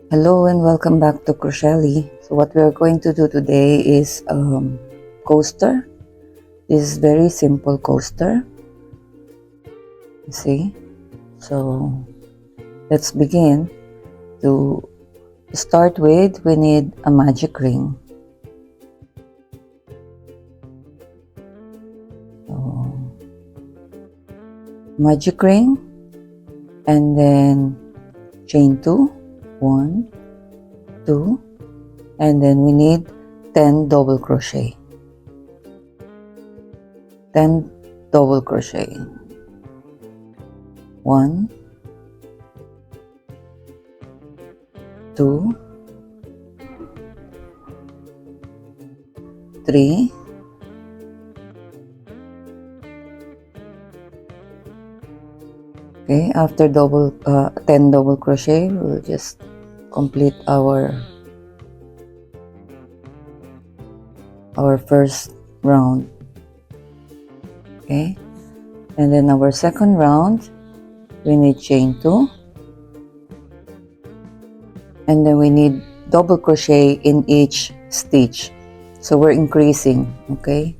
Hello and welcome back to Crochet. So what we are going to do today is coaster. This is very simple coaster. You see? So let's begin. To start with, we need a magic ring. So, magic ring, and then chain 2, 1, 2, and then we need 10 double crochet. 10 double crochet. 1, 2, 3, 'okay, after 10 double crochet, we'll just complete our first round. Okay, and then our second round, we need chain 2, and then we need double crochet in each stitch, so we're increasing. Okay,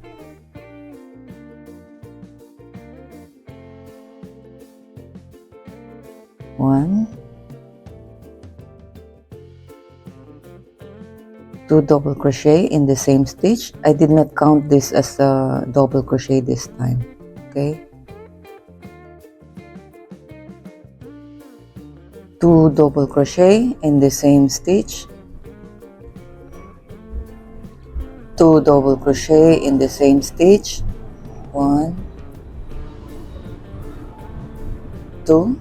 one, 2 double crochet in the same stitch. I did not count this as a double crochet this time. Okay, 2 double crochet in the same stitch, 2 double crochet in the same stitch, 1, 2,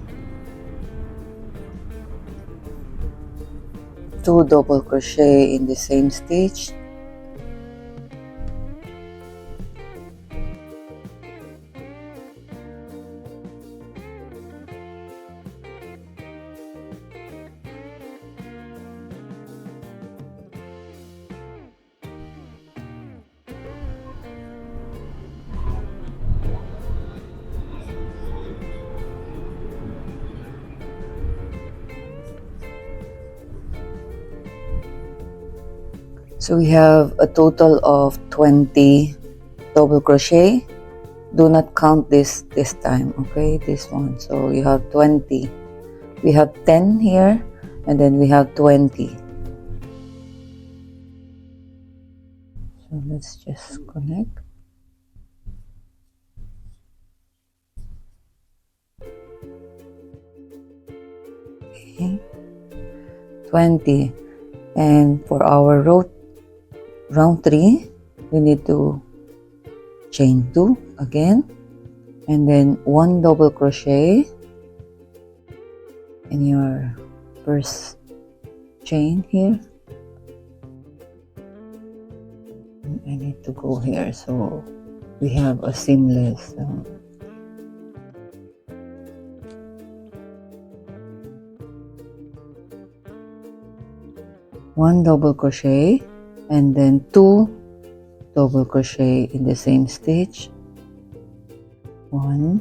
2 double crochet in the same stitch, 'so we have a total of 20 double crochet. Do not count this time, okay, this one. So you have 20. We have 10 here, and then we have 20. So let's just connect. Okay, 20. And for our round 3, we need to chain 2 again, and then 1 double crochet in your first chain here. I need to go here so we have a seamless. 1 double crochet, and then 2 double crochet in the same stitch, 1,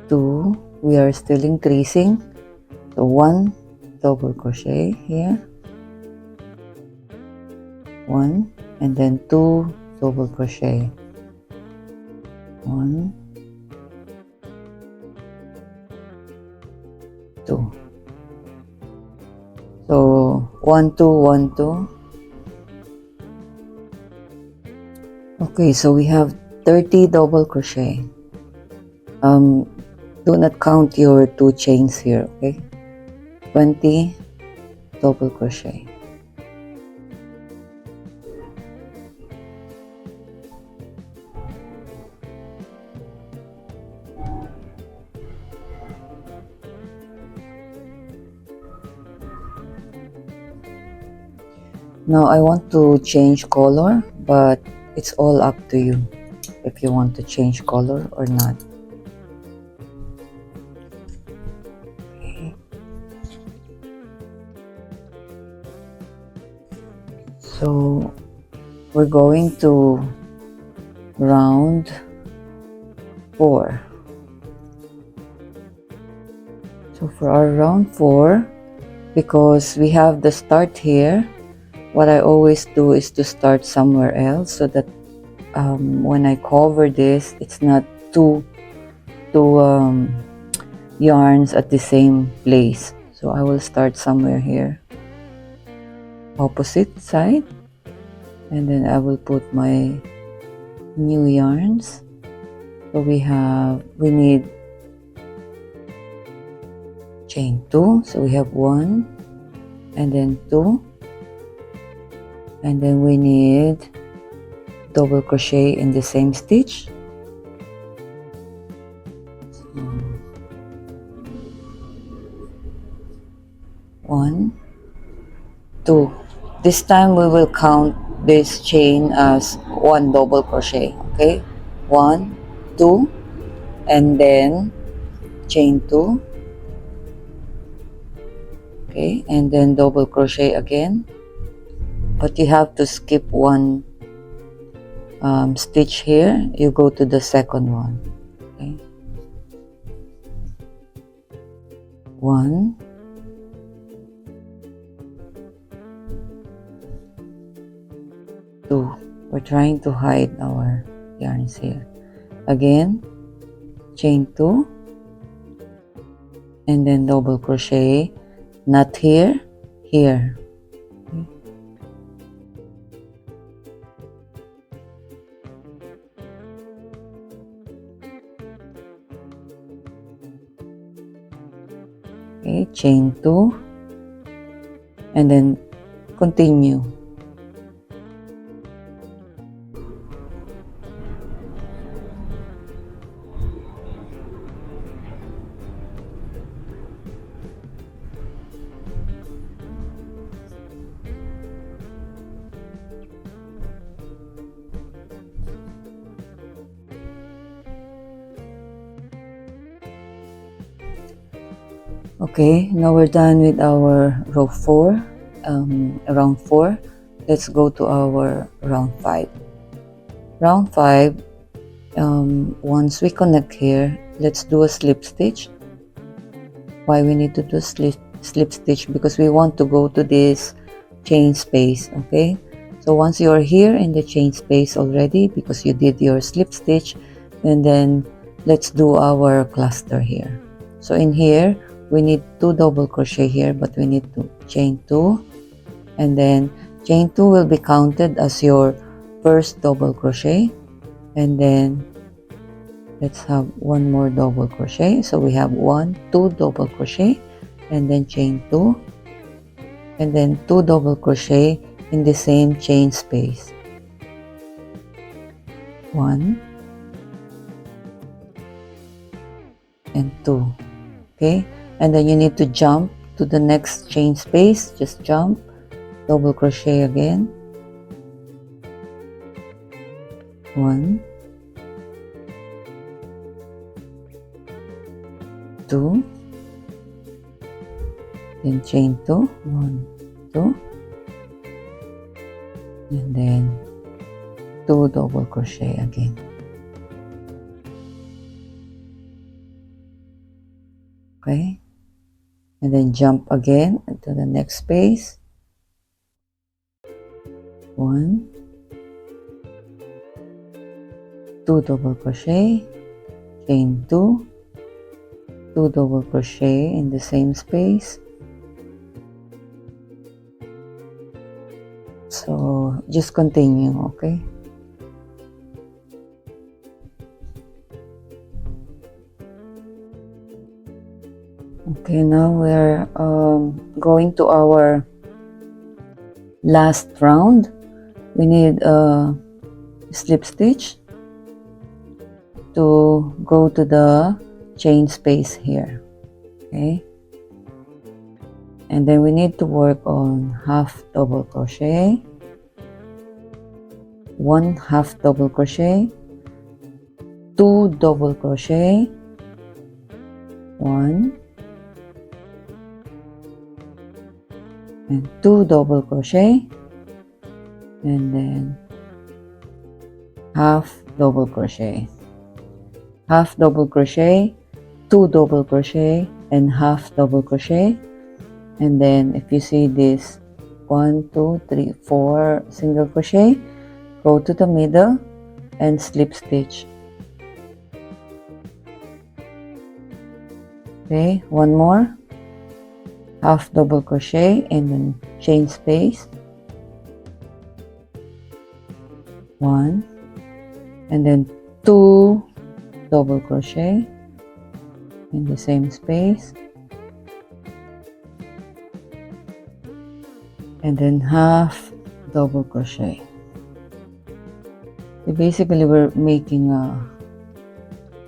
2, we are still increasing, so 1 double crochet here, 1, and then 2 double crochet, 1, 2. So 1, 2, 1, 2. Okay, so we have 30 double crochet. Do not count your 2 chains here, okay? 20 double crochet. Now I want to change color, but it's all up to you if you want to change color or not. Okay. So we're going to round 4. So for our round 4, because we have the start here, what I always do is to start somewhere else so that when I cover this, it's not two yarns at the same place. So I will start somewhere here, opposite side, and then I will put my new yarns. So we need chain 2, so we have 1 and then 2, and then we need double crochet in the same stitch. So 1, 2. This time we will count this chain as 1 double crochet. Okay, 1, 2, and then chain 2. Okay, and then double crochet again, but you have to skip one stitch here. You go to the second one. Okay, 1, 2. We're trying to hide our yarns here. Again, chain 2, and then double crochet, not here, here. Okay, chain 2, and then continue. Okay, now we're done with our row 4, round 4. Let's go to our round 5. Round 5, once we connect here, let's do a slip stitch. Why we need to do slip stitch? Because we want to go to this chain space. Okay, so once you are here in the chain space already, because you did your slip stitch, and then let's do our cluster here. So in here we need 2 double crochet here, but we need to chain 2, and then chain 2 will be counted as your first double crochet, and then let's have one more double crochet. So we have 1, 2 double crochet, and then chain 2, and then 2 double crochet in the same chain space. 1 and 2. Okay, and then you need to jump to the next chain space. Just jump, double crochet again, 1, 2, then chain 2, 1, 2, and then 2 double crochet again. Okay, and then jump again into the next space, 1, 2 double crochet, chain 2, 2 double crochet in the same space. So just continue. Okay, okay, now we're going to our last round. We need a slip stitch to go to the chain space here. Okay, and then we need to work on half double crochet, 1 half double crochet, 2 double crochet, 1 and 2 double crochet, and then half double crochet, half double crochet, 2 double crochet, and half double crochet. And then if you see this 1 2 3 4 single crochet, go to the middle and slip stitch. Okay, one more, half double crochet and then chain space, 1, and then 2 double crochet in the same space, and then half double crochet. So basically we're making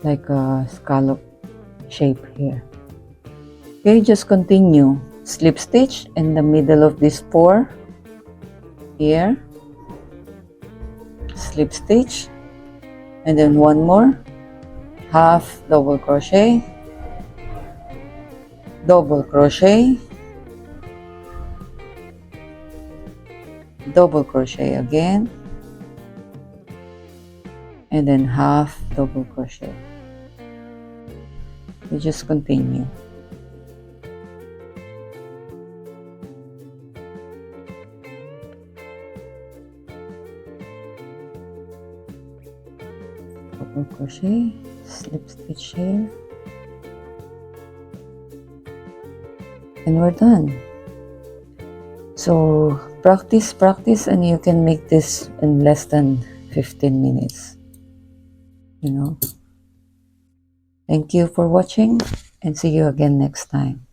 like a scallop shape here. Okay, just continue, slip stitch in the middle of this 4 here, slip stitch, and then one more, half double crochet, double crochet, double crochet again, and then half double crochet. You just continue. Double crochet, slip stitch here, and we're done. So practice, and you can make this in less than 15 minutes. You know. Thank you for watching, and see you again next time.